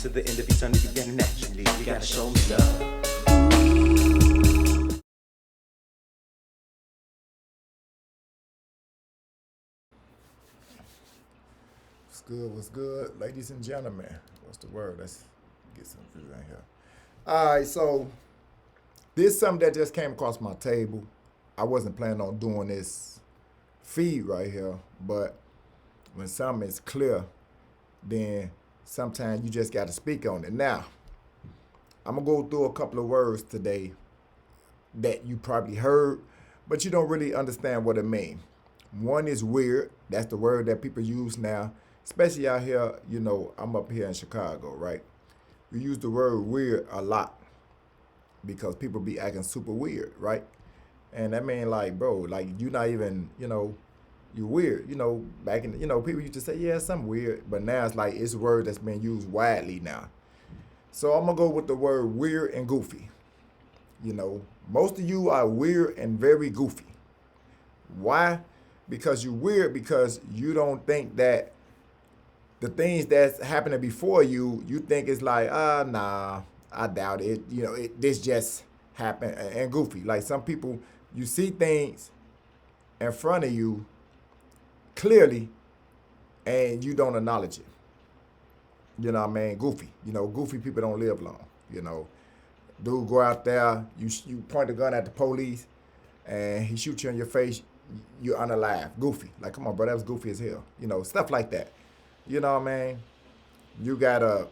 to the end of eternity beginning naturally. You gotta show me love. What's good, ladies and gentlemen? What's the word? Let's get some food in here. All right, so this is something that just came across my table. I wasn't planning on doing this feed right here, but when something is clear, then sometimes you just got to speak on it. Now, I'm gonna go through a couple of words today that you probably heard, but you don't really understand what it means. One is weird. That's the word that people use now, especially out here. You know, I'm up here in Chicago, right? We use the word weird a lot because people be acting super weird, right? And that mean like, bro, like you not even, you weird. Back in, people used to say, yeah, something weird, but now it's like it's a word that's been used widely now. So I'm gonna go with the word weird and goofy. Most of you are weird and very goofy. Why? Because you're weird because you don't think that the things that's happening before you think it's like, nah, I doubt it. This just happened and goofy. Like some people, you see things in front of you clearly and you don't acknowledge it. You know what I mean? Goofy. Goofy people don't live long. Dude go out there, you point a gun at the police, and he shoots you in your face, you're unalive. Goofy. Like, come on, bro, that was goofy as hell. Stuff like that. You know what I mean? You got a,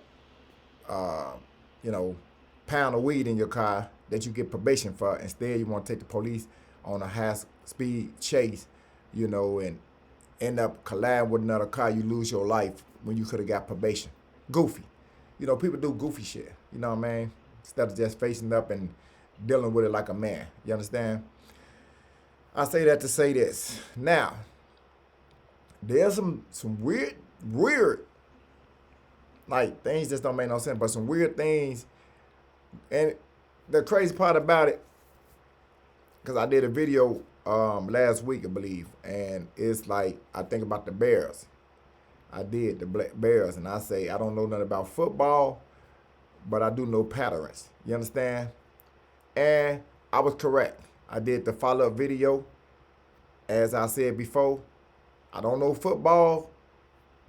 pound of weed in your car that you get probation for. Instead, you want to take the police on a high-speed chase, and end up colliding with another car. You lose your life when you could have got probation. Goofy. People do goofy shit. You know what I mean? Instead of just facing up and dealing with it like a man. You understand? I say that to say this. Now, there's some weird, like things just don't make no sense, but some weird things. And the crazy part about it, because I did a video last week, I believe, and it's like, I think about the Bears. I did the Bears, and I say, I don't know nothing about football, but I do know patterns. You understand? And I was correct. I did the follow-up video. As I said before, I don't know football,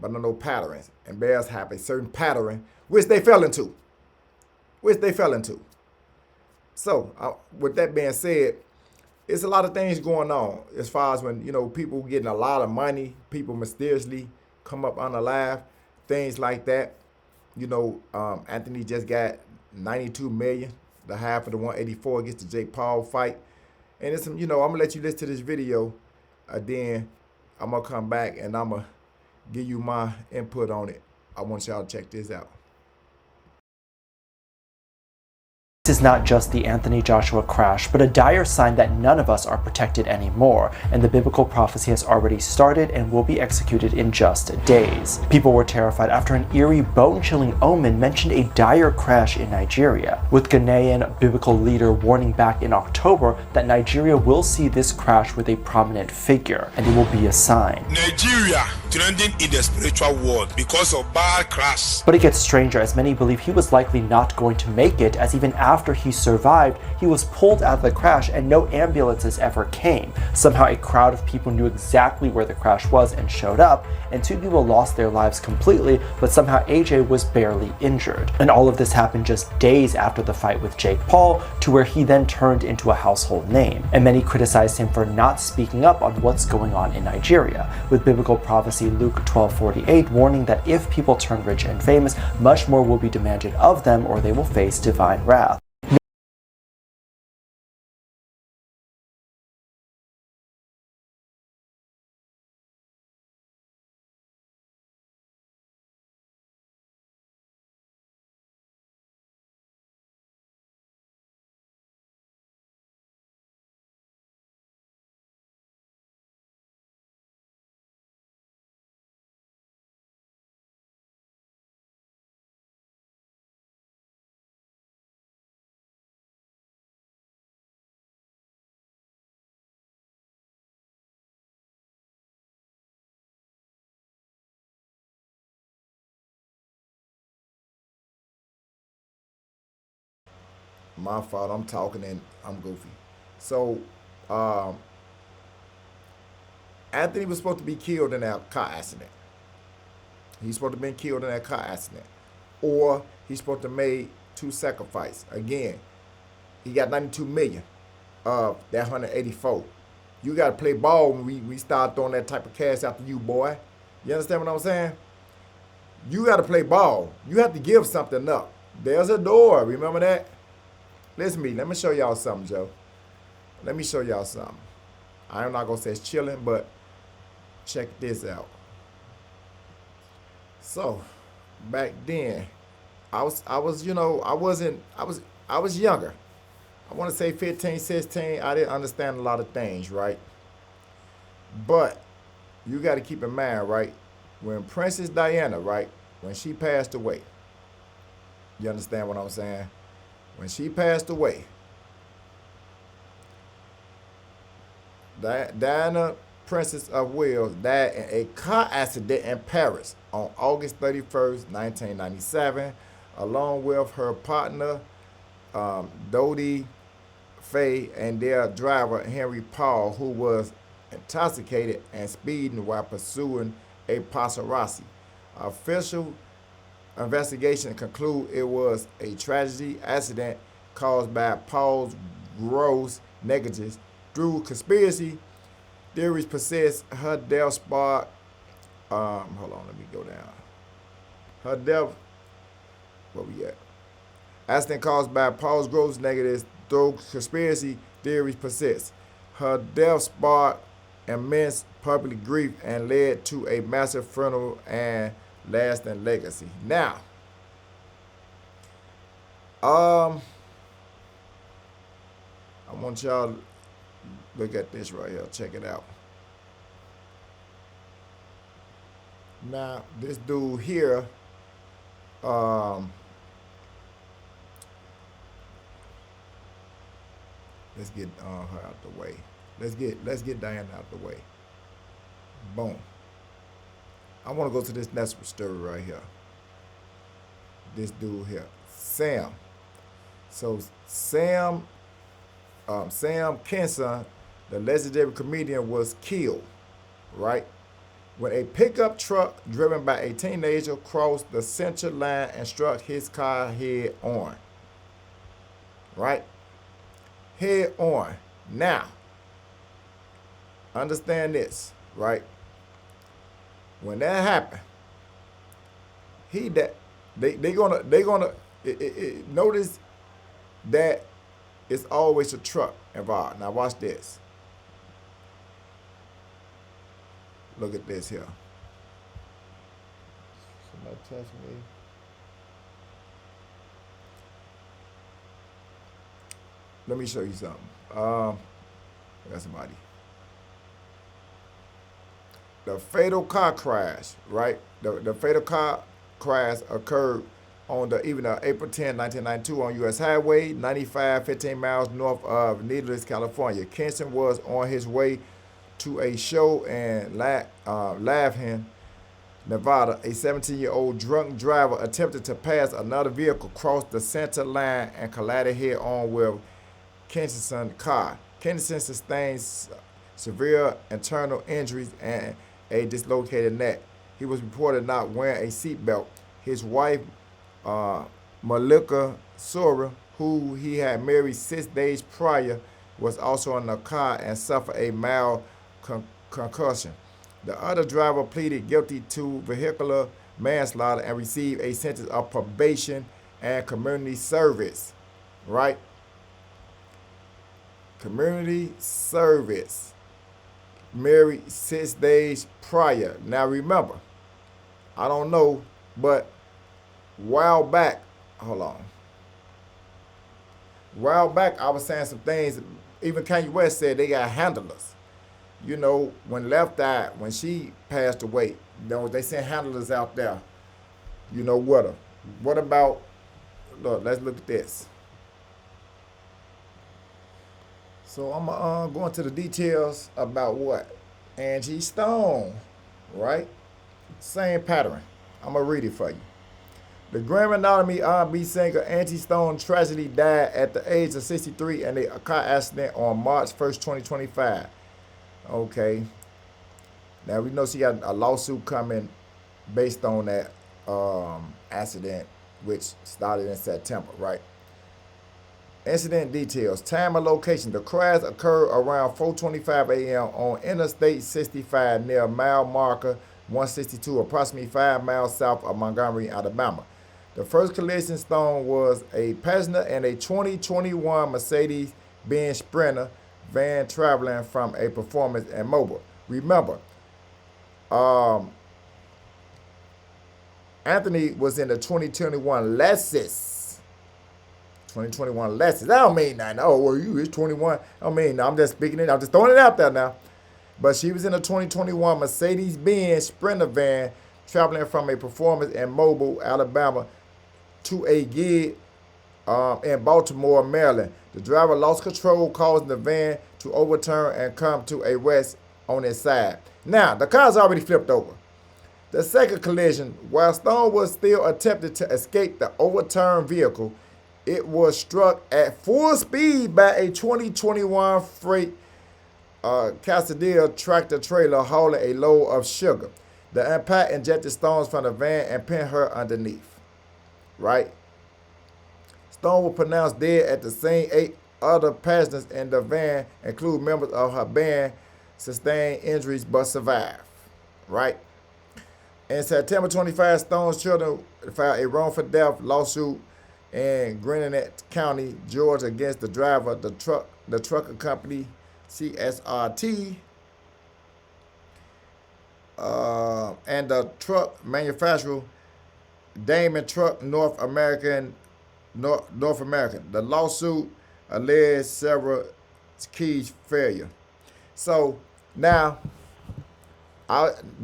but I know patterns. And Bears have a certain pattern, which they fell into. So, with that being said, it's a lot of things going on as far as when, people getting a lot of money, people mysteriously come up unalive, things like that. Anthony just got $92 million, the half of the 184 against the Jake Paul fight. And it's some, I'm gonna let you listen to this video. Then I'm gonna come back and I'm gonna give you my input on it. I want y'all to check this out. This is not just the Anthony Joshua crash, but a dire sign that none of us are protected anymore, and the biblical prophecy has already started and will be executed in just days. People were terrified after an eerie, bone-chilling omen mentioned a dire crash in Nigeria, with Ghanaian biblical leader warning back in October that Nigeria will see this crash with a prominent figure, and it will be a sign. Nigeria trending in the spiritual world because of bad crash. But it gets stranger, as many believe he was likely not going to make it, as even after he survived, he was pulled out of the crash and no ambulances ever came. Somehow a crowd of people knew exactly where the crash was and showed up, and 2 people lost their lives completely, but somehow AJ was barely injured. And all of this happened just days after the fight with Jake Paul, to where he then turned into a household name. And many criticized him for not speaking up on what's going on in Nigeria, with biblical prophecy Luke 12:48 warning that if people turn rich and famous, much more will be demanded of them or they will face divine wrath. My fault. I'm talking and I'm goofy. So, Anthony was supposed to be killed in that car accident. He's supposed to have been killed in that car accident. Or he's supposed to have made 2 sacrifices. Again, he got 92 million of that 184. You got to play ball when we start throwing that type of cash after you, boy. You understand what I'm saying? You got to play ball. You have to give something up. There's a door. Remember that? Listen to me. Let me show y'all something, Joe. Let me show y'all something. I'm not going to say it's chilling, but check this out. So, back then, I was younger. I want to say 15, 16. I didn't understand a lot of things, right? But you got to keep in mind, right? When Princess Diana, right, when she passed away, you understand what I'm saying? When she passed away, Diana, Princess of Wales, died in a car accident in Paris on August 31st, 1997, along with her partner, Dodie Faye, and their driver, Henry Paul, who was intoxicated and speeding while pursuing a paparazzi. Official investigation conclude it was a tragedy accident caused by Paul's gross negligence. Through conspiracy theories persist, her death sparked. Hold on, let me go down. Her death. Where we at? Accident caused by Paul's gross negligence. Through conspiracy theories persist, her death sparked immense public grief and led to a massive funeral and lasting legacy. Now, I want y'all to look at this right here. Check it out. Now, this dude here, let's get her out the way. Let's get Diana out the way. Boom. I want to go to this next story right here. This dude here, Sam. So Sam Kinison, the legendary comedian, was killed, right, when a pickup truck driven by a teenager crossed the center line and struck his car head on. Right? Head on. Now, understand this, right? When that happened, they gonna notice that it's always a truck involved. Now watch this. Look at this here. Somebody touch me. Let me show you something. I got somebody. The fatal car crash, right? The fatal car crash occurred on the evening of April 10, 1992 on U.S. Highway 95, 15 miles north of Needles, California. Kinson was on his way to a show in Lavin, Nevada. A 17-year-old drunk driver attempted to pass another vehicle, crossed the center line, and collided head-on with Kinson's car. Kinson sustained severe internal injuries and a dislocated neck. He was reported not wearing a seatbelt. His wife, Malika Sora, who he had married 6 days prior, was also in the car and suffered a mild concussion. The other driver pleaded guilty to vehicular manslaughter and received a sentence of probation and community service. Right? Community service. Married 6 days prior. Now remember, I don't know, but while back I was saying some things. Even Kanye West said they got handlers. You know, when Left died, when she passed away, they sent handlers out there, you know, with her. What about, look, let's look at this. So I'm going to the details about what? Angie Stone, right? Same pattern. I'm going to read it for you. The Grammy nominee R&B singer Angie Stone tragically died at the age of 63 in a car accident on March 1st, 2025. Okay. Now we know she got a lawsuit coming based on that accident, which started in September, right? Incident details. Time and location. The crash occurred around 4:25 a.m. on Interstate 65 near mile marker 162, approximately 5 miles south of Montgomery, Alabama. The first collision Stone was a passenger in a 2021 Mercedes-Benz Sprinter van traveling from a performance in Mobile. Remember, Anthony was in the 2021 Lexus. 2021 Lexus. That don't mean nothing. Oh, well, you is 21. I don't mean, I'm just speaking it. I'm just throwing it out there now. But she was in a 2021 Mercedes-Benz Sprinter van traveling from a performance in Mobile, Alabama to a gig in Baltimore, Maryland. The driver lost control, causing the van to overturn and come to a rest on its side. Now, the car's already flipped over. The second collision, while Stone was still attempting to escape the overturned vehicle, it was struck at full speed by a 2021 freight Casadilla tractor trailer hauling a load of sugar. The impact injected Stones from the van and pinned her underneath. Right? Stone was pronounced dead at the scene. 8 other passengers in the van, including members of her band, sustained injuries but survived. Right? In September 25, Stone's children filed a wrongful death lawsuit in Gwinnett County, Georgia, against the driver, the trucker company CSRT, and the truck manufacturer Damon Truck North American. The lawsuit alleged several key failure. So now,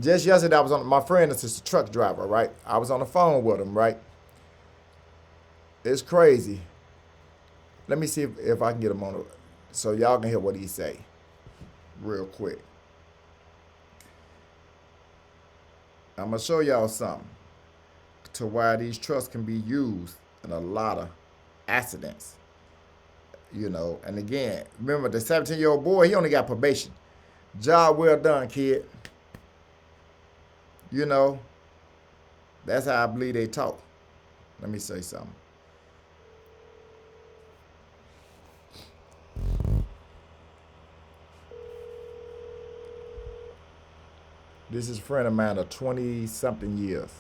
just yesterday I was on, my friend is a truck driver, right? I was on the phone with him, right? It's crazy. Let me see if I can get him on, so y'all can hear what he say real quick. I'm going to show y'all something to why these trucks can be used in a lot of accidents. You know, and again, remember the 17-year-old boy, he only got probation. Job well done, kid. You know, that's how I believe they talk. Let me say something. This is a friend of mine of 20-something years.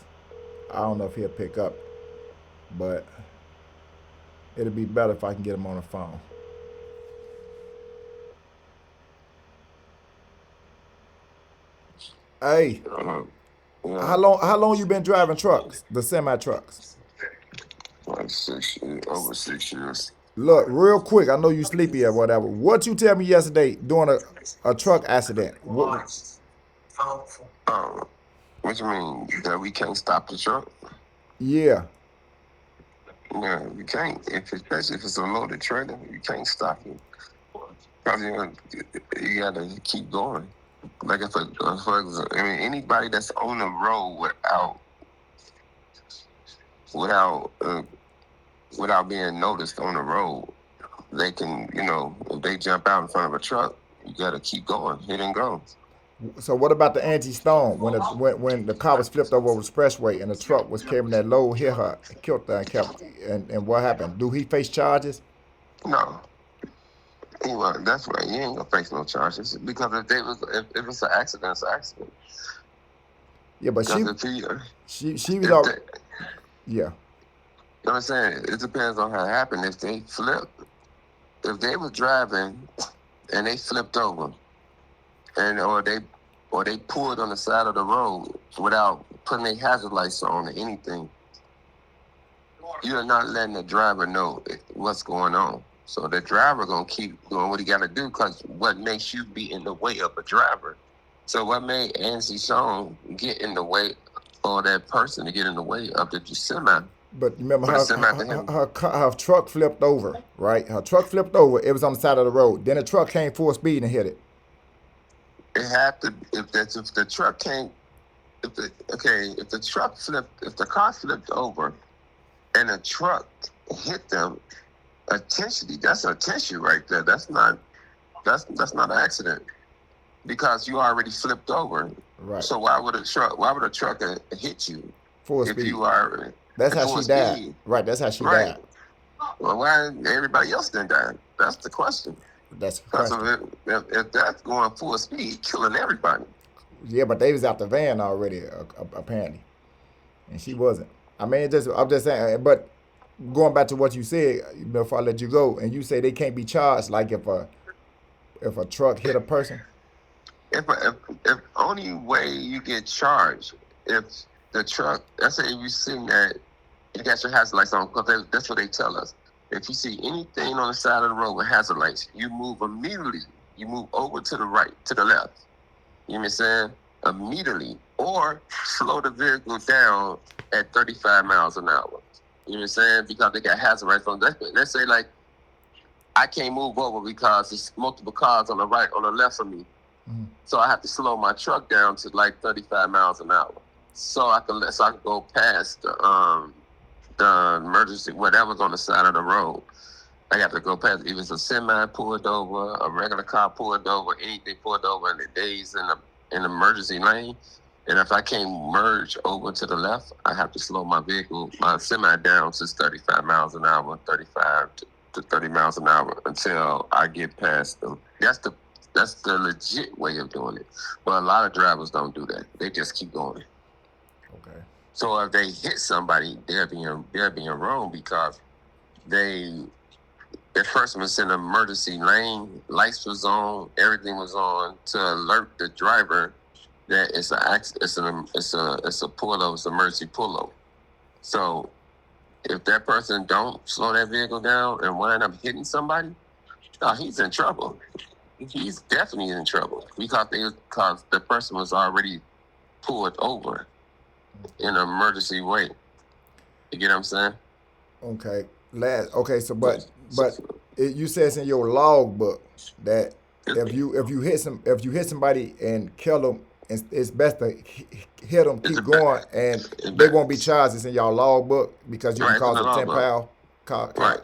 I don't know if he'll pick up, but it'll be better if I can get him on the phone. Hey, how long you been driving trucks, the semi trucks? Like 6 years, over 6 years. Look, real quick, I know you sleepy or whatever. What you tell me yesterday during a truck accident? What you mean? That we can't stop the truck? Yeah. Yeah, we can't. Especially if it's a loaded trailer, you can't stop it. Because you gotta keep going. Like for example, I mean, anybody that's on the road without being noticed on the road, they can, if they jump out in front of a truck, you gotta keep going, hit and go. So what about the Angie Stone when the car was flipped over the expressway and the truck was carrying that load, hit her, killed her, and what happened? Do he face charges? No. Well, that's right. You ain't gonna face no charges because if it's an accident, it's an accident. Yeah, but she was all. Yeah. You know what I'm saying? It depends on how it happened. If they were driving and they flipped over, or they pulled on the side of the road without putting their hazard lights on or anything, you're not letting the driver know what's going on. So the driver gonna keep doing what he gotta do, because what makes you be in the way of a driver? So what made Angie Stone get in the way, or that person to get in the way of the semi? But remember, her truck flipped over, right? Her truck flipped over. It was on the side of the road. Then the truck came full speed and hit it. It had to. If the truck came, if the car flipped over, and a truck hit them intentionally. That's intention right there. That's not an accident because you already flipped over. Right. So why would a truck hit you Full if speed. you are That's how full she died. speed? Right. That's how she Right. died. Well, why everybody else didn't die? That's the question. That's the Because question. if that's going full speed, killing everybody. Yeah, but they was out the van already, apparently, and she wasn't. I mean, I'm just saying. But going back to what you said before I let you go, and you say they can't be charged like if a truck hit a person. If only way you get charged if the truck, let's say if you sitting there, you got your hazard lights on, because that's what they tell us. If you see anything on the side of the road with hazard lights, you move immediately. You move over to the right, to the left. You know what I'm saying? Immediately. Or slow the vehicle down at 35 miles an hour. You know what I'm saying? Because they got hazard lights on. Let's say like I can't move over because there's multiple cars on the right, on the left of me. Mm-hmm. So I have to slow my truck down to like 35 miles an hour. So I can go past the emergency, whatever's on the side of the road. I got to go past. If it's a semi pulled over, a regular car pulled over, anything pulled over, and the days in the emergency lane. And if I can't merge over to the left, I have to slow my semi down to 35 miles an hour, 35 to 30 miles an hour until I get past them. That's the legit way of doing it. But a lot of drivers don't do that. They just keep going. Okay. So if they hit somebody, they're being wrong because the person was in an emergency lane, lights was on, everything was on to alert the driver that it's a pullover, it's an emergency pullover. So if that person don't slow that vehicle down and wind up hitting somebody, he's in trouble. He's definitely in trouble because the person was already pulled over in an emergency way. You get what I'm saying? Okay. So but you says in your log book that if you hit somebody and kill them, it's best to hit them, keep going, and they won't be charged. It's in your log book because you can cause a 10-pound car. Right.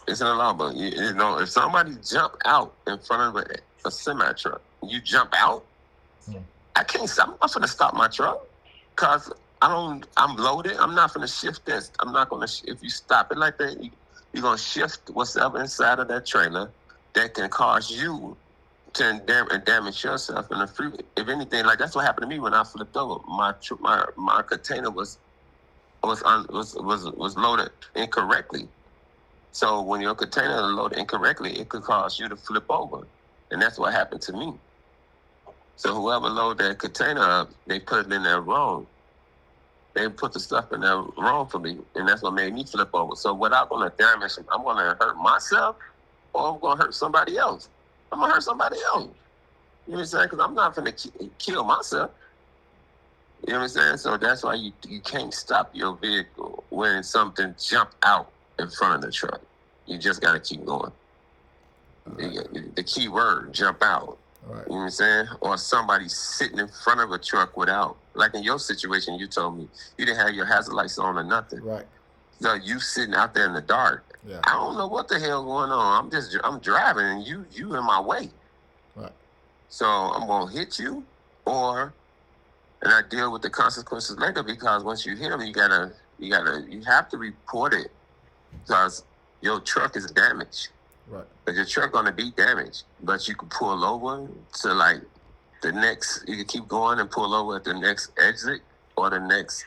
It's in the law book. You know, if somebody jump out in front of a semi truck, you jump out, I can't stop. I'm not gonna stop my truck because I'm loaded. I'm not gonna shift this. I'm not gonna. If you stop it like that, you're gonna shift whatever inside of that trailer that can cause you to damage yourself in the freeway. If anything, like that's what happened to me when I flipped over. My container was loaded incorrectly. So when your container is loaded incorrectly, it could cause you to flip over. And that's what happened to me. So whoever loaded that container up, they put it in there wrong. They put the stuff in there wrong for me. And that's what made me flip over. So without going to damage, I'm going to hurt myself or I'm going to hurt somebody else. I'm going to hurt somebody else. You know what I'm saying? Because I'm not going to kill myself. You know what I'm saying? So that's why you can't stop your vehicle when something jump out in front of the truck. You just got to keep going. Right. The key word, jump out. Right. You know what I'm saying? Or somebody sitting in front of a truck without. Like in your situation, you told me you didn't have your hazard lights on or nothing. Right. So you sitting out there in the dark. Yeah. I don't know what the hell going on. I'm driving and you in my way. Right. So I'm going to hit you and I deal with the consequences later because once you hit them, you have to report it because your truck is damaged. Right. But your truck gonna be damaged, but you can pull over to like the next. You can keep going and pull over at the next exit or the next,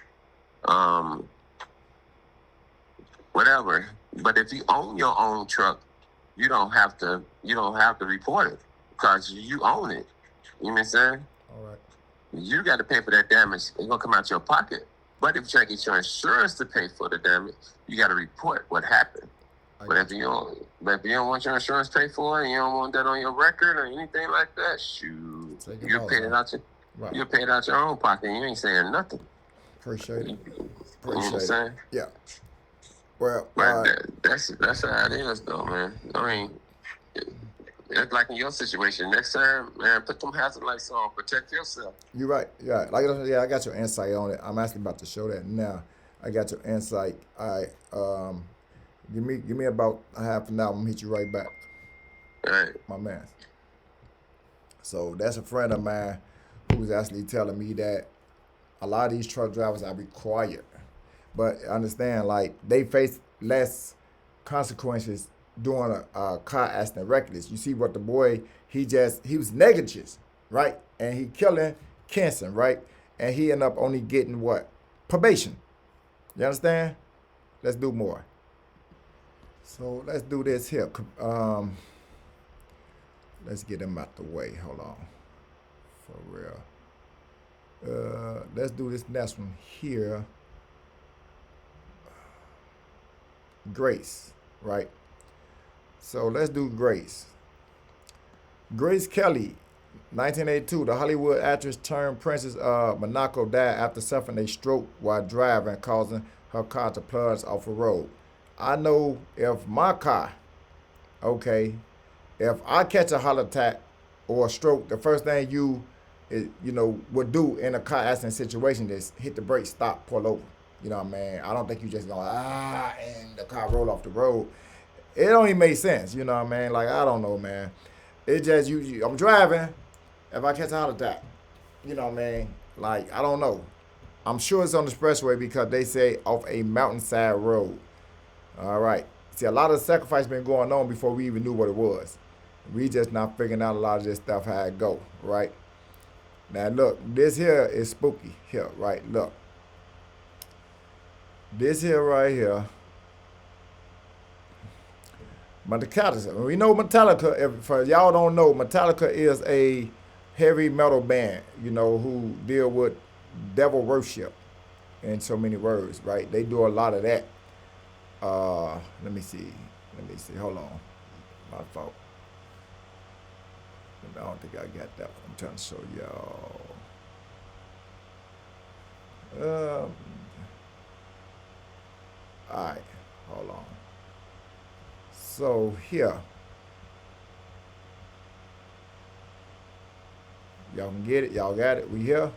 whatever. But if you own your own truck, you don't have to report it because you own it. You know what I'm saying? All right. You got to pay for that damage. It's gonna come out your pocket. But if you try to get your insurance to pay for the damage, you got to report what happened. But if you don't want your insurance paid for it, and you don't want that on your record or anything like that, shoot, you'll pay it out you'll pay it out your own pocket. And you ain't saying nothing. Appreciate it. You know what I'm saying? Yeah. Well, that's how it is, though, man. I mean, it's like in your situation. Next time, man, put them hazard lights on. Protect yourself. You're right. Yeah, like I got your insight on it. I'm actually about to show that now. I got your insight. All right. Give me about a half an hour. I'm gonna hit you right back, All right. my man. So that's a friend of mine who was actually telling me that a lot of these truck drivers are required, but understand like they face less consequences doing a car accident reckless. You see what the boy he was negligent, right? And he killing cancer, right? And he ended up only getting what? Probation. You understand? Let's do more. So let's do this here. Let's get him out the way. Hold on. For real. Let's do this next one here. Grace, right? So let's do Grace. Grace Kelly, 1982, the Hollywood actress turned princess of Monaco, died after suffering a stroke while driving, causing her car to plunge off a road. I know if my car, okay, if I catch a heart attack or a stroke, the first thing you would do in a car accident situation is hit the brakes, stop, pull over. You know what I mean? I don't think you just gonna and the car roll off the road. It don't even make sense. You know what I mean? Like, I don't know, man. It just I'm driving. If I catch a heart attack, you know what I mean? Like, I don't know. I'm sure it's on the expressway because they say off a mountainside road. All right. See, a lot of sacrifice been going on before we even knew what it was. We just not figuring out a lot of this stuff how it go, right? Now look, this here is spooky here, right? Look. This here right here. Metallica. We know Metallica. If for y'all don't know, Metallica is a heavy metal band, who deal with devil worship in so many words, right? They do a lot of that. Let me see. Hold on. My fault. I don't think I got that one. I'm trying to show y'all. All right, hold on. So here, y'all can get it. Y'all got it. We here.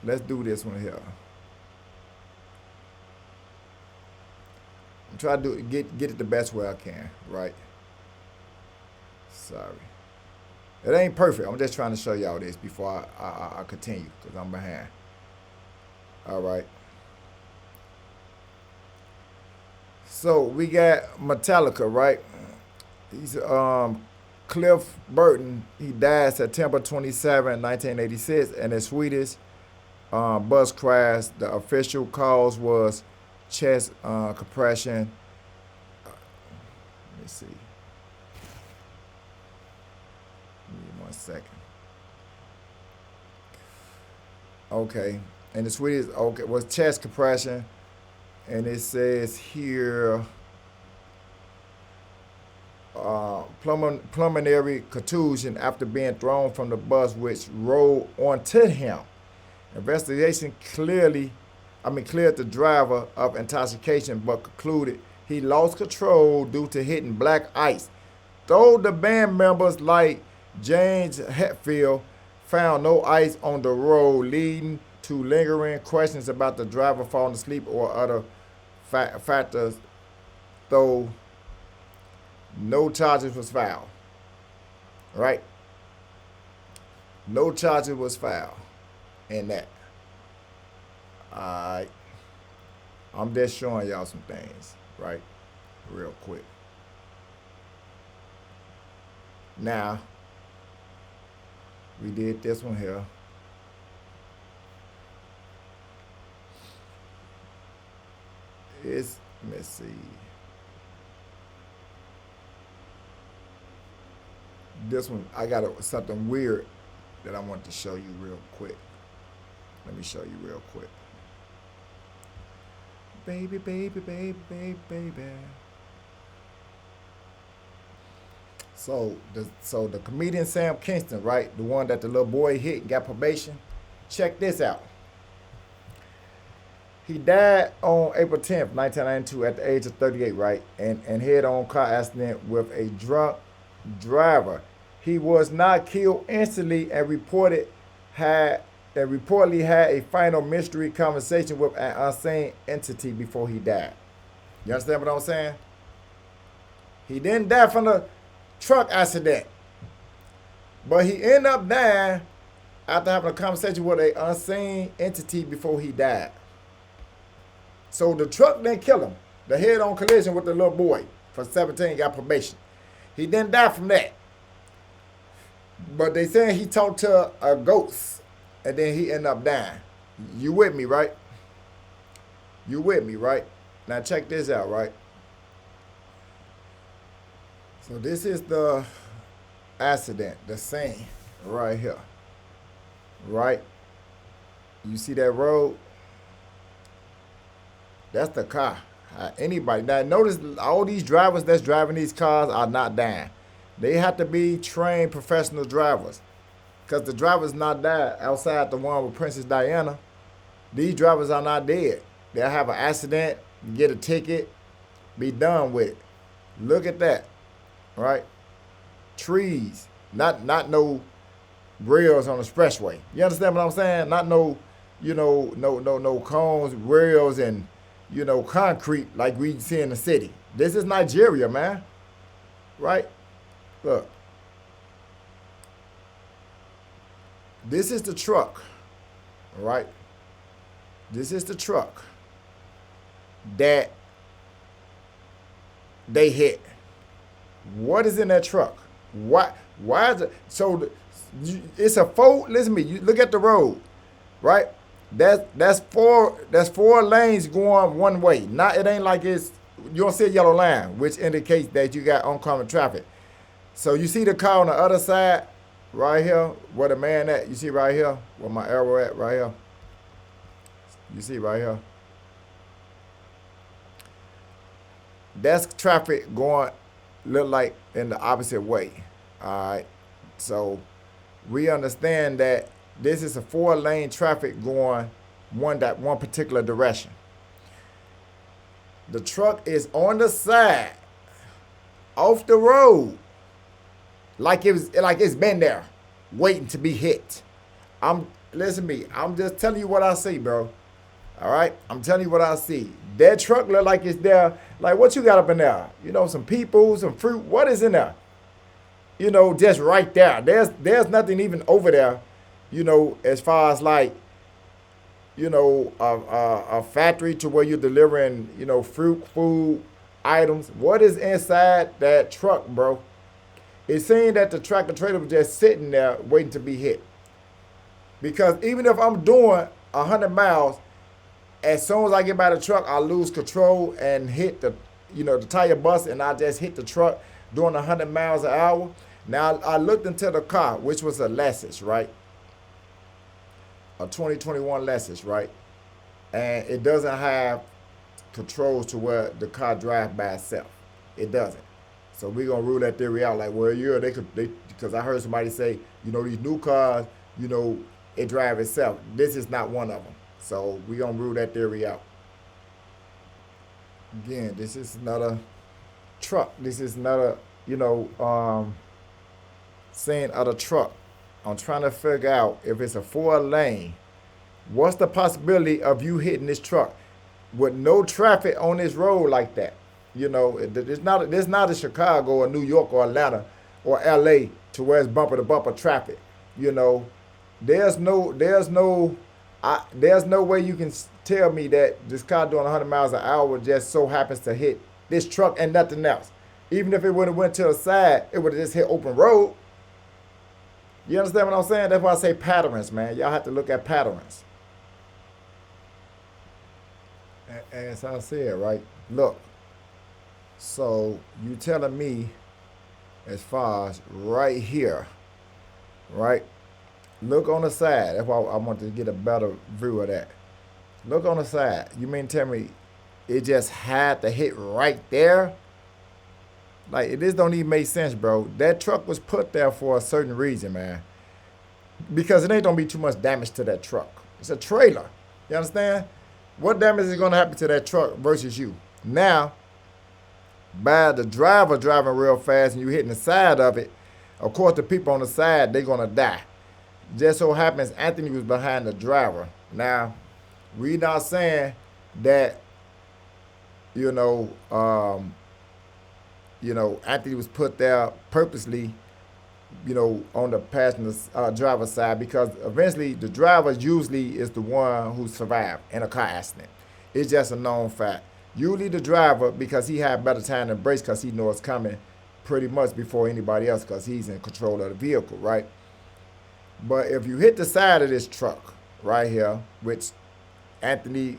Let's do this one here. I'm trying to get it the best way I can, right? Sorry. It ain't perfect. I'm just trying to show y'all this before I continue because I'm behind. All right. So we got Metallica, right? He's Cliff Burton. He died September 27, 1986, and his Swedish bus crash. The official cause was chest compression. Let me see. Give me 1 second. Okay, and the Swedish was chest compression. And it says here, pulmonary contusion after being thrown from the bus, which rolled onto him. Investigation cleared the driver of intoxication, but concluded he lost control due to hitting black ice. Though the band members, like James Hetfield, found no ice on the road, leading to lingering questions about the driver falling asleep or other factors, though no charges was filed. Right? No charges was filed in that. Alright. I'm just showing y'all some things, right? Real quick. Now, we did this one here. Let me see. This one, I got something weird that I want to show you real quick. Let me show you real quick. Baby, baby, baby, baby, baby. So the comedian Sam Kingston, right? The one that the little boy hit and got probation. Check this out. He died on April 10th, 1992 at the age of 38, right? And head-on car accident with a drunk driver. He was not killed instantly and reported had and reportedly had a final mystery conversation with an unseen entity before he died. You understand what I'm saying? He didn't die from the truck accident, but he ended up dying after having a conversation with an unseen entity before he died. So the truck didn't kill him. The head-on collision with the little boy for 17 got probation. He didn't die from that. But they saying he talked to a ghost and then he ended up dying. You with me, right? You with me, right? Now check this out, right? So this is the accident, the scene right here. Right? You see that road? That's the car. Anybody. Now notice all these drivers that's driving these cars are not dying. They have to be trained professional drivers. Because the drivers not dead outside the one with Princess Diana. These drivers are not dead. They'll have an accident, get a ticket, be done with it. Look at that. Right? Trees. Not no rails on the expressway. You understand what I'm saying? Not no, no cones, rails, and concrete like we see in the city. This is Nigeria, man. Right? Look. This is the truck. All right? This is the truck that they hit. What is in that truck? Why is it? So it's a four. Listen to me. You look at the road, right? That's four lanes going one way. Not it ain't like it's you don't see a yellow line, which indicates that you got oncoming traffic. So you see the car on the other side, right here, where the man at? You see right here, where my arrow at? Right here. You see right here. That's traffic going look like in the opposite way. All right. So we understand that this is a 4-lane traffic going one particular direction. The truck is on the side, off the road, like it's been there, waiting to be hit. Listen to me. I'm just telling you what I see, bro. All right, I'm telling you what I see. That truck look like it's there. Like what you got up in there? Some people, some fruit. What is in there? Just right there. There's nothing even over there. As far as like, a factory to where you're delivering, fruit, food, items. What is inside that truck, bro? It's saying that the tractor trailer was just sitting there waiting to be hit. Because even if I'm doing 100 miles, as soon as I get by the truck, I lose control and hit the tire bust, and I just hit the truck doing 100 miles an hour. Now, I looked into the car, which was a Lexus, right? A 2021 Lexus, right? And it doesn't have controls to where the car drives by itself. It doesn't. So we're going to rule that theory out. Like, well, because I heard somebody say, these new cars, it drives itself. This is not one of them. So we're going to rule that theory out. Again, this is not a truck. This is not a, scene of the truck. I'm trying to figure out if it's a 4-lane. What's the possibility of you hitting this truck with no traffic on this road like that? It's not a Chicago or New York or Atlanta or LA to where it's bumper to bumper traffic. There's no way you can tell me that this car doing 100 miles an hour just so happens to hit this truck and nothing else. Even if it would have went to the side, it would have just hit open road. You understand what I'm saying? That's why I say patterns, man. Y'all have to look at patterns. As I said, right? Look. So you telling me as far as right here, right? Look on the side. That's why I want to get a better view of that. Look on the side. You mean tell me it just had to hit right there? Like, this don't even make sense, bro. That truck was put there for a certain reason, man. Because it ain't gonna be too much damage to that truck. It's a trailer. You understand? What damage is gonna happen to that truck versus you? Now, by the driver driving real fast and you hitting the side of it, of course the people on the side, they're gonna die. Just so happens Anthony was behind the driver. Now, we not saying that, Anthony was put there purposely, on the passenger driver's side, because eventually the driver usually is the one who survived in a car accident. It's just a known fact. Usually the driver, because he had better time to brace, because he knows it's coming pretty much before anybody else, because he's in control of the vehicle, right? But if you hit the side of this truck right here, which Anthony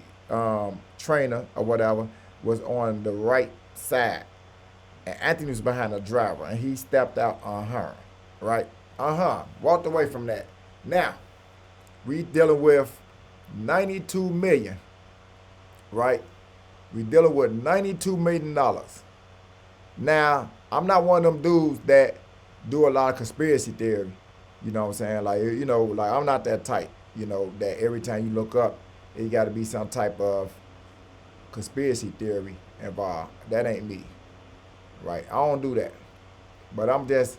trainer or whatever was on the right side, and Anthony was behind the driver, and he stepped out on her, right? Walked away from that. Now, we dealing with 92 million, right? We dealing with $92 million. Now, I'm not one of them dudes that do a lot of conspiracy theory. You know what I'm saying? Like I'm not that type, that every time you look up, it got to be some type of conspiracy theory involved. That ain't me, right? I don't do that. But I'm just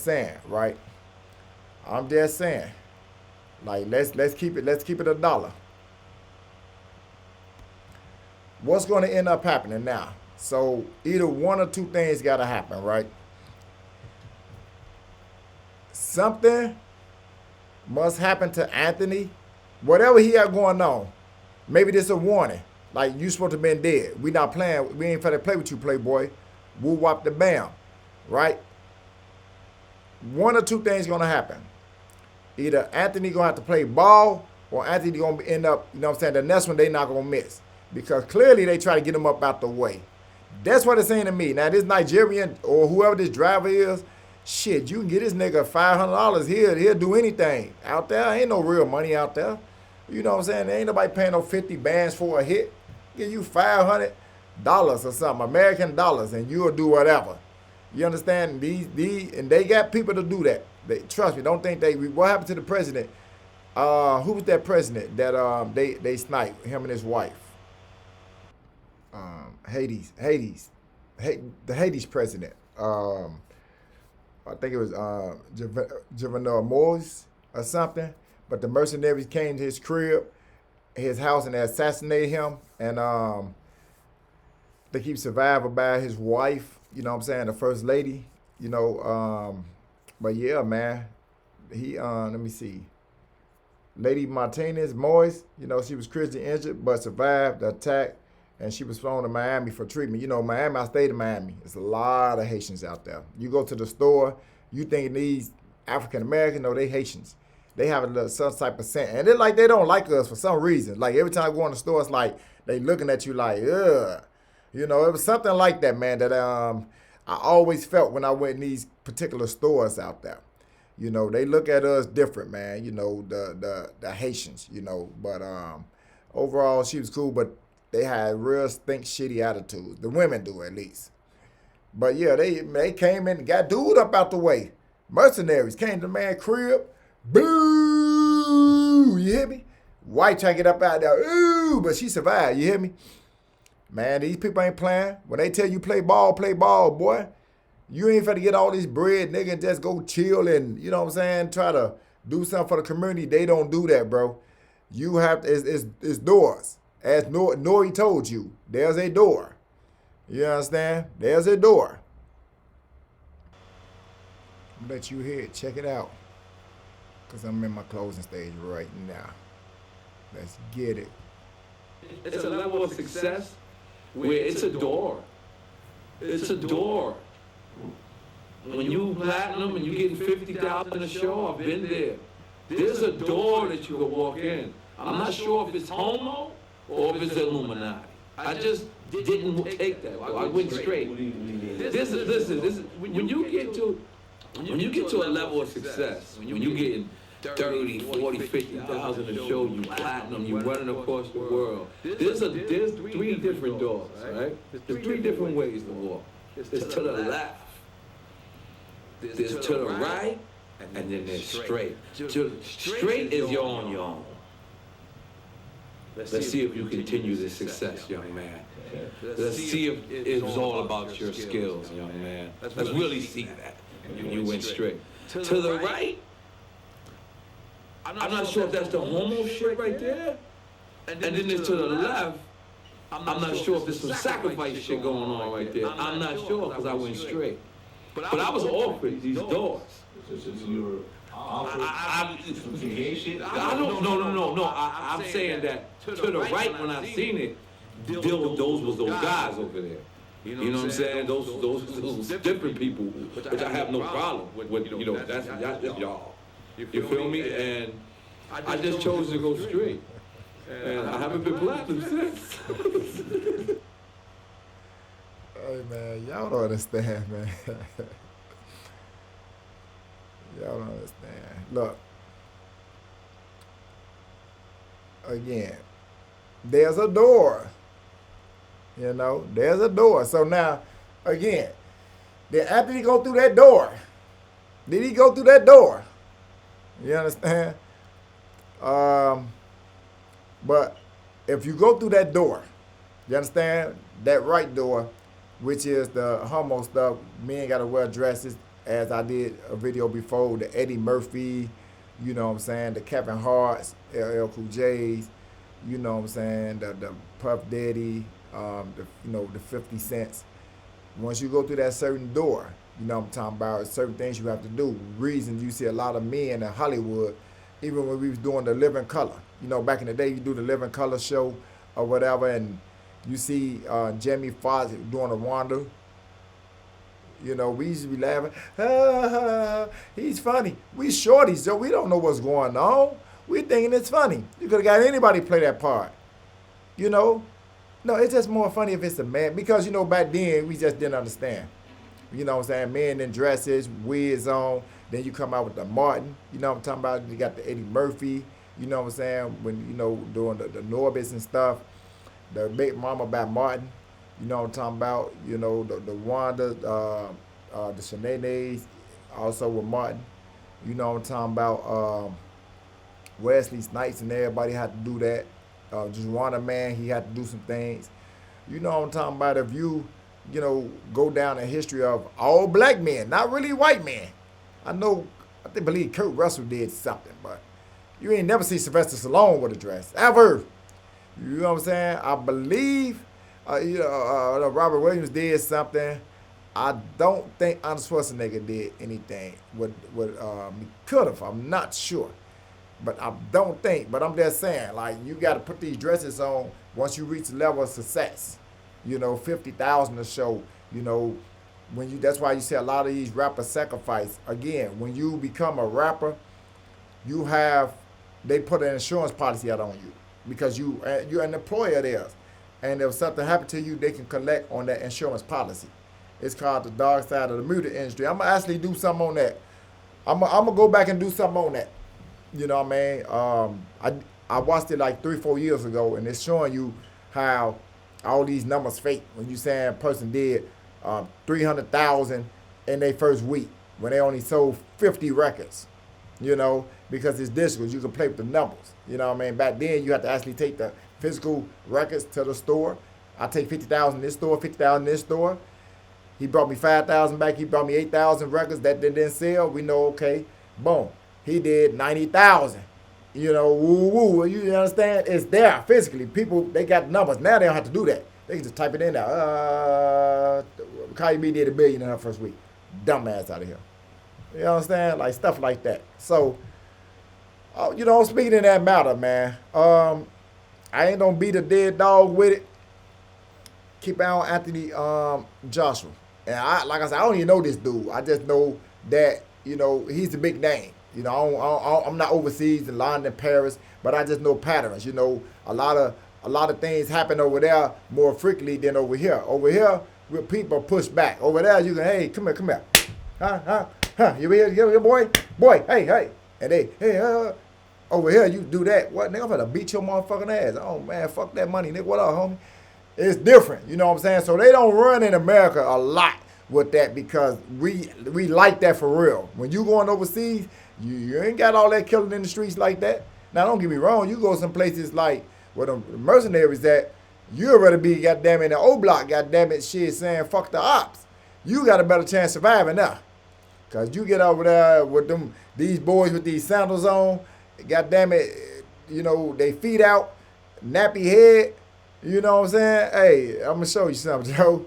saying, right? I'm just saying, like let's keep it $1. What's going to end up happening now? So either one or two things got to happen, right? Something must happen to Anthony. Whatever he had going on, maybe this a warning. Like, you supposed to been dead. We not playing. We ain't finna play with you, playboy. Woo wop the bam, right? One or two things gonna happen. Either Anthony gonna have to play ball, or Anthony gonna end up, the next one they not gonna miss. Because clearly they try to get him up out the way. That's what it's saying to me. Now, this Nigerian or whoever this driver is, shit, you can get this nigga $500. He'll do anything. Out there, ain't no real money out there. You know what I'm saying? There ain't nobody paying no 50 bands for a hit. Give you $500 or something, American dollars, and you'll do whatever. You understand? And they got people to do that. Trust me, don't think what happened to the president? Who was that president that they sniped, him and his wife? The Haiti's president. I think it was Jovenel Moise or something. But the mercenaries came to his crib, his house, and they assassinated him. And they keep survived by his wife, the first lady, But yeah, man, he, let me see. Lady Martinez Moise, she was critically injured, but survived the attack. And she was flown to Miami for treatment. Miami, I stayed in Miami. There's a lot of Haitians out there. You go to the store, you think these African-Americans, no, they Haitians. They have some type of scent. And they don't like us for some reason. Like, every time I go in the store, it's like they looking at you like, ugh. It was something like that, man, that I always felt when I went in these particular stores out there. They look at us different, man, the Haitians, But overall, she was cool, but they had real stink shitty attitudes. The women do, at least. But yeah, they came in and got dude up out the way. Mercenaries came to the man's crib. Boo! You hear me? White try to get up out there. Ooh! But she survived. You hear me? Man, these people ain't playing. When they tell you play ball, boy. You ain't finna get all this bread, nigga, and just go chill and, try to do something for the community. They don't do that, bro. You have to, it's doors. As Nori told you, there's a door. You understand? There's a door. I'll let you hear it. Check it out. Because I'm in my closing stage right now. Let's get it. It's a level of success where it's a door. It's a door. When you platinum and you getting 50,000 a show, I've been there. There's a door that you can walk in. I'm not sure if it's homo or if it's Illuminati. I just didn't take that. I went straight. Listen. When you get to a level of success, when you getting 30, 40, 50,000 a show, you platinum, you running across the world. There's three different doors, right? There's three different ways to walk. There's to the left, there's to the right, and then there's straight. Straight is your own. Let's see if you continue this success, young man. Let's see if it's all about your skills, young man. Let's really see that. You went straight. To the right, I'm not sure if that's the homo shit right there. And then there's to the left. I'm not sure if there's some sacrifice shit going on right there. I'm not sure because I went straight. But I was offered these doors. I don't. No. I'm saying that to the right when I seen it, those was those guys over there. You know what I'm saying? Those different people, which I have no problem with. You know, that's y'all. You feel me? And I just chose to go straight. And I haven't been platinum since. Hey man, y'all don't understand, man. Y'all don't understand. Look, again, there's a door. You know, there's a door. So now, again, then after he go through that door, did he go through that door? You understand? But if you go through that door, you understand? That right door, which is the homo stuff, men gotta wear dresses, as I did a video before, the Eddie Murphy, you know what I'm saying, the Kevin Hart's, LL Cool J's, you know what I'm saying, the Puff Daddy, the 50 Cents. Once you go through that certain door, you know what I'm talking about, certain things you have to do. Reasons you see a lot of men in Hollywood, even when we was doing the Living Color. You know, back in the day, you do the Living Color show or whatever, and you see Jamie Foxx doing a Wanda. You know, we used to be laughing. He's funny. We shorties, so we don't know what's going on. We thinking it's funny. You could have got anybody play that part. You know? No, it's just more funny if it's a man. Because, you know, back then, we just didn't understand. You know what I'm saying? Men in dresses, wigs on. Then you come out with the Martin. You know what I'm talking about? You got the Eddie Murphy. You know what I'm saying? When, you know, doing the Norbits and stuff. The Big Mama by Martin. You know what I'm talking about? You know, the Wanda, the Shanae, also with Martin. You know what I'm talking about? Wesley Snipes and everybody had to do that. Just Wanda Man, he had to do some things. You know what I'm talking about? If you know, go down the history of all black men, not really white men. I believe Kurt Russell did something, but you ain't never see Sylvester Stallone with a dress, ever. You know what I'm saying? I believe Robert Williams did something. I don't think Arnold Schwarzenegger did anything. He could have. I'm not sure. But I don't think. But I'm just saying, like, you got to put these dresses on once you reach the level of success. You know, 50,000 a show. You know, that's why you see a lot of these rappers sacrifice. Again, when you become a rapper, they put an insurance policy out on you because you're an employer of theirs. And if something happened to you, they can collect on that insurance policy. It's called the dark side of the music industry. I'm going to actually do something on that. I'm going to go back and do something on that. You know what I mean? I watched it like 3-4 years ago, and it's showing you how all these numbers fake. When you saying a person did 300,000 in their first week when they only sold 50 records, you know, because it's digital. You can play with the numbers. You know what I mean? Back then, you had to actually take the physical records to the store. I take 50,000 in this store, 50,000 in this store. He brought me 5,000 back. He brought me 8,000 records that they didn't sell. We know, okay, boom. He did 90,000. You know, woo. You understand? It's there physically. People, they got numbers. Now they don't have to do that. They can just type it in there. Cardi B did $1 billion in her first week. Dumbass out of here. You understand? Like stuff like that. So, you know, speaking in that matter, man, I ain't gonna beat a dead dog with it. Keep on Anthony Joshua. And like I said, I don't even know this dude. I just know that, you know, he's the big name. You know, I'm not overseas in London, Paris, but I just know patterns. You know, a lot of things happen over there more frequently than over here. Over here, with people push back. Over there, you can, hey, come here. Huh? You here, boy? Boy, hey. And they, hey, over here, you do that. What, nigga, I'm gonna beat your motherfucking ass. Oh, man, fuck that money, nigga. What up, homie? It's different, you know what I'm saying? So they don't run in America a lot with that because we like that for real. When you going overseas, you ain't got all that killing in the streets like that. Now, don't get me wrong. You go some places like where the mercenaries at, you'd rather be, goddamn, in the O block, goddamn it, shit, saying fuck the ops. You got a better chance surviving now. Because you get over there with these boys with these sandals on, God damn it, you know, they feet out, nappy head. You know what I'm saying? Hey, I'm gonna show you something, Joe.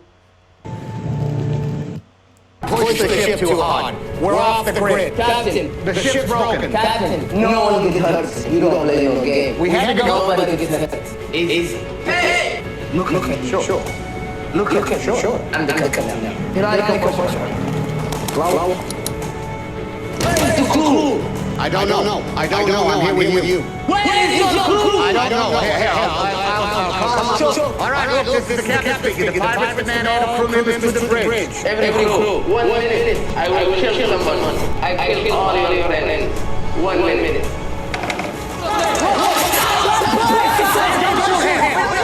Push the ship too hard. We're off the grid. Captain, The ship's broken. Captain, no one gets hurt. You don't play no game. We had to go. Nobody gets hurt. Easy. Hey! Look at him. Sure. Look at him. Sure. I'm the captain now. Here I come, Where's the crew? I don't know. I'm here with you. Where is your crew? I don't know. Here, I'll call him. All right, look, this is the captain speaking. The pilot and all crew members to the bridge. Every crew. 1 minute. I will kill someone. I kill all your friends. 1 minute.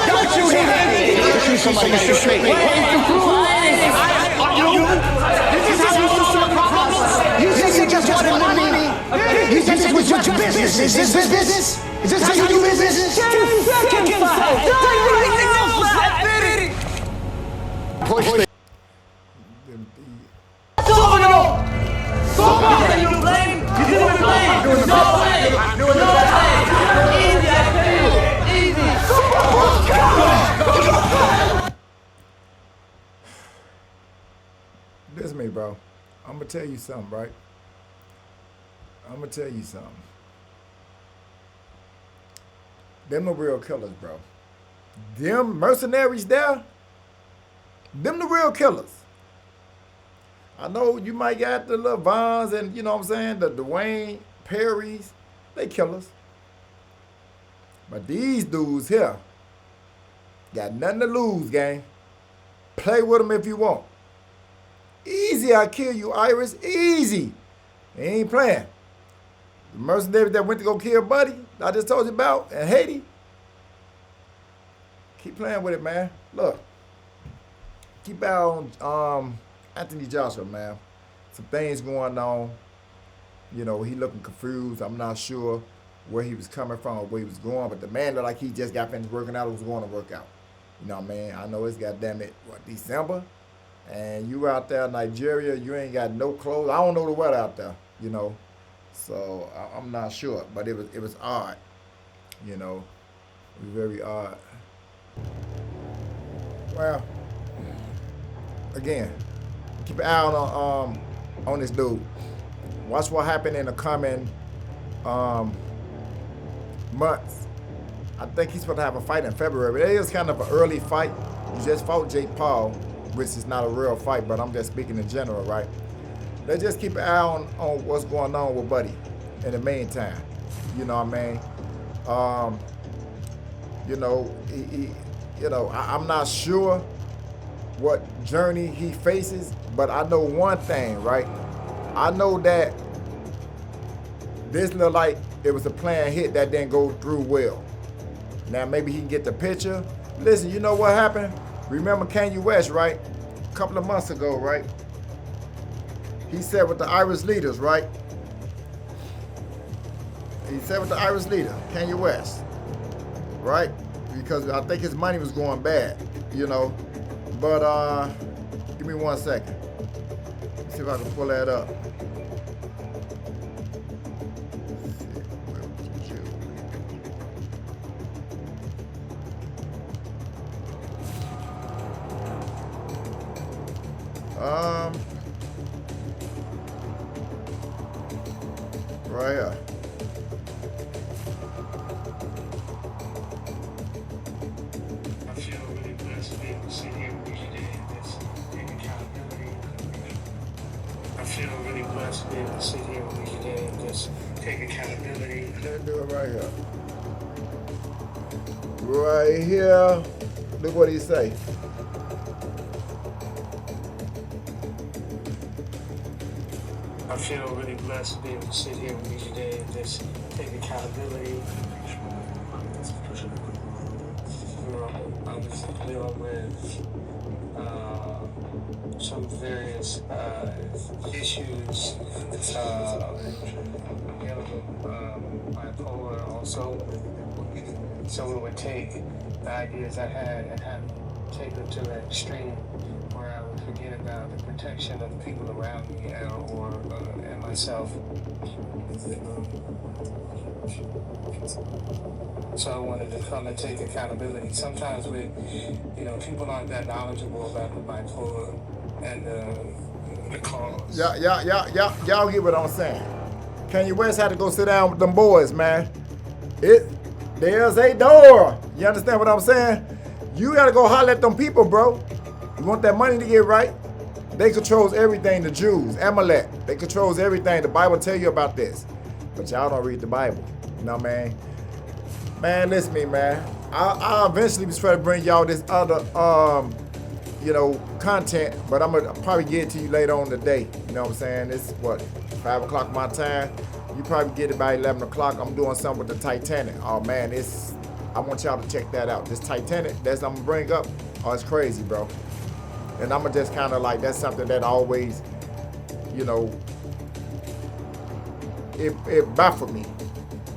Don't shoot him. Somebody shoot me. Where is the crew? This is how you solve problems. You said you just wanted money. You said this was just business. Is this business? Is this how you do business? Push the... This is me, bro. I'm gonna tell you something, right? I'm gonna tell you something. Them the real killers, bro. Them mercenaries there, them the real killers. I know you might got the little Vons and, you know what I'm saying, the Dwayne Perrys, they killers. But these dudes here got nothing to lose, gang. Play with them if you want. Easy, I kill you, Iris. Easy. They ain't playing. The mercenaries that went to go kill Buddy, I just told you about, in Haiti. Keep playing with it, man. Look. Keep out on Anthony Joshua, man. Some things going on. You know, he looking confused. I'm not sure where he was coming from or where he was going, but the man looked like he just got finished working out or was going to work out. You know what I mean? I know it's goddamn it, what, December? And you out there in Nigeria, you ain't got no clothes. I don't know the weather out there, you know. So I'm not sure, but it was odd, you know. It was very odd. Well, again, keep an eye on this dude. Watch what happened in the coming months. I think he's supposed to have a fight in February. It is kind of an early fight. He just fought Jake Paul, which is not a real fight, but I'm just speaking in general, right? Let's just keep an eye on what's going on with Buddy in the meantime. You know what I mean? You know, I'm not sure what journey he faces, but I know one thing, right? I know that this looked like it was a planned hit that didn't go through well. Now maybe he can get the picture. Listen, you know what happened? Remember Kanye West, right? A couple of months ago, right? He said with the Irish leaders, right? He said with the Irish leader, Kanye West, right? Because I think his money was going bad, you know. But give me 1 second. Let's see if I can pull that up. Right here. I feel really blessed to be able to sit here with you today and just take accountability. I feel really blessed to be able to sit here with you today and just take accountability. Let's do it right here. Right here. Look what he say. I feel really blessed to be able to sit here with you today and just take accountability. I'm just dealing with some various issues. I'm dealing with bipolar also. So it would take the ideas I had and have take it to the extreme where I would forget about the protection of the people around me and myself. So I wanted to come and take accountability. Sometimes people aren't that knowledgeable about the bipolar and the cause. Y'all get what I'm saying. Kanye West had to go sit down with them boys, man. There's a door. You understand what I'm saying? You gotta go holler at them people, bro. You want that money to get right? They controls everything, the Jews, Amalek. They controls everything. The Bible tell you about this. But y'all don't read the Bible. You know what I mean? Man, listen to me, man. I'll eventually be trying to bring y'all this other, content, but I'm gonna probably get it to you later on today. You know what I'm saying? It's 5 o'clock my time. You probably get it by 11 o'clock. I'm doing something with the Titanic. Oh man, I want y'all to check that out. This Titanic, that's I'm gonna bring up. Oh, it's crazy, bro. And I'm gonna just kind of that's something that always, it baffled me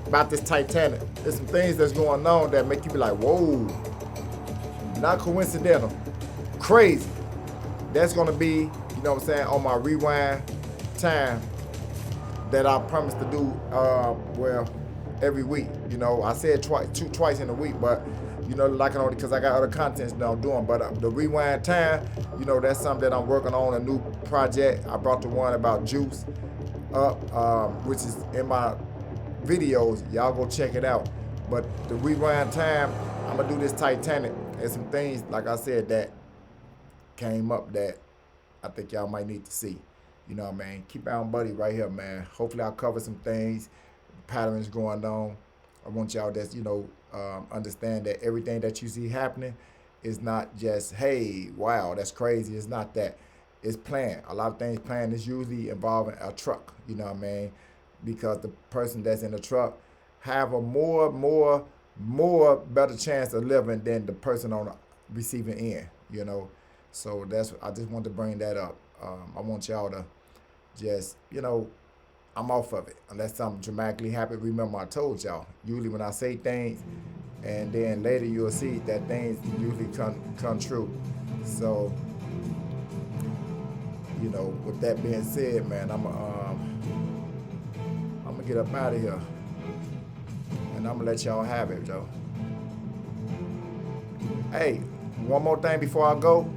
about this Titanic. There's some things that's going on that make you be like, whoa, not coincidental, crazy. That's gonna be, you know what I'm saying, on my rewind time that I promised to do, every week. I said twice in a week, but because I got other contents that I'm doing. But the rewind time, that's something that I'm working on, a new project. I brought the one about juice up, which is in my videos. Y'all go check it out. But the rewind time, I'm gonna do this Titanic. There's some things, like I said, that came up that I think y'all might need to see. You know what I mean? Keep on buddy right here, man. Hopefully I'll cover some things, patterns going on. I want y'all to, understand that everything that you see happening is not just, hey, wow, that's crazy. It's not that. It's planned. A lot of things planned is usually involving a truck, you know what I mean? Because the person that's in the truck have a more better chance of living than the person on the receiving end, So I just want to bring that up. I want y'all to just, I'm off of it. Unless something dramatically happened. Remember, I told y'all, usually when I say things, and then later you'll see that things usually come true. So, with that being said, man, I'm gonna get up out of here. And I'm gonna let y'all have it, Joe. Hey, one more thing before I go.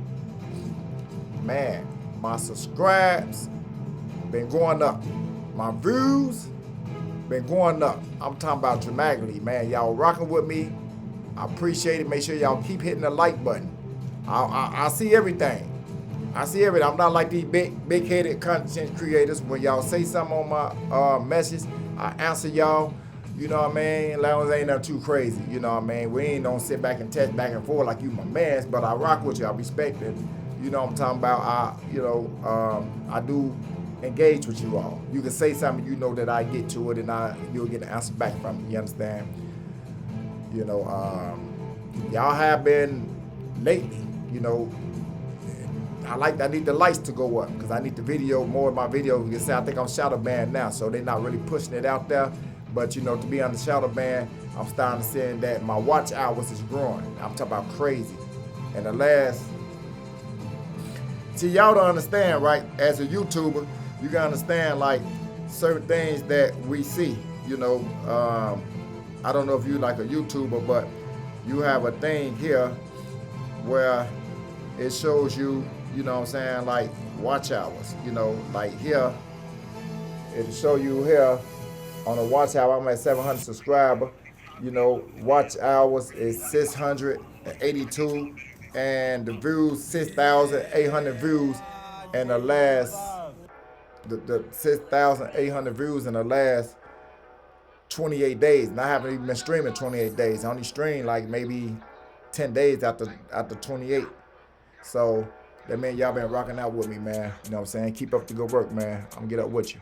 Man, my subscribes been going up. My views been going up. I'm talking about dramatically, man. Y'all rocking with me. I appreciate it. Make sure y'all keep hitting the like button. I see everything. I see everything. I'm not like these big-headed content creators. When y'all say something on my message, I answer y'all. You know what I mean? As long as ain't nothing too crazy. You know what I mean? We ain't gonna sit back and text back and forth like you my mans, but I rock with you. I respect it. You know what I'm talking about? I do engage with you all. You can say something, that I get to it, and you'll get an answer back from me. You understand? Y'all have been lately, I need the lights to go up because I need the video, more of my videos. You can say I think I'm shadow banned now, so they're not really pushing it out there. But to be on the shadow ban, I'm starting to see that my watch hours is growing. I'm talking about crazy. And y'all don't understand, right? As a YouTuber, you can understand like certain things that we see. I don't know if you like a YouTuber, but you have a thing here where it shows you, like watch hours. Like here, it'll show you here on a watch hour. I'm at 700 subscribers. Watch hours is 682, and the views 6,800 views, and the last the 6,800 views in the last 28 days. And I haven't even been streaming 28 days. I only streamed like maybe 10 days after 28. So that means y'all been rocking out with me, man. You know what I'm saying? Keep up the good work, man. I'm gonna get up with you.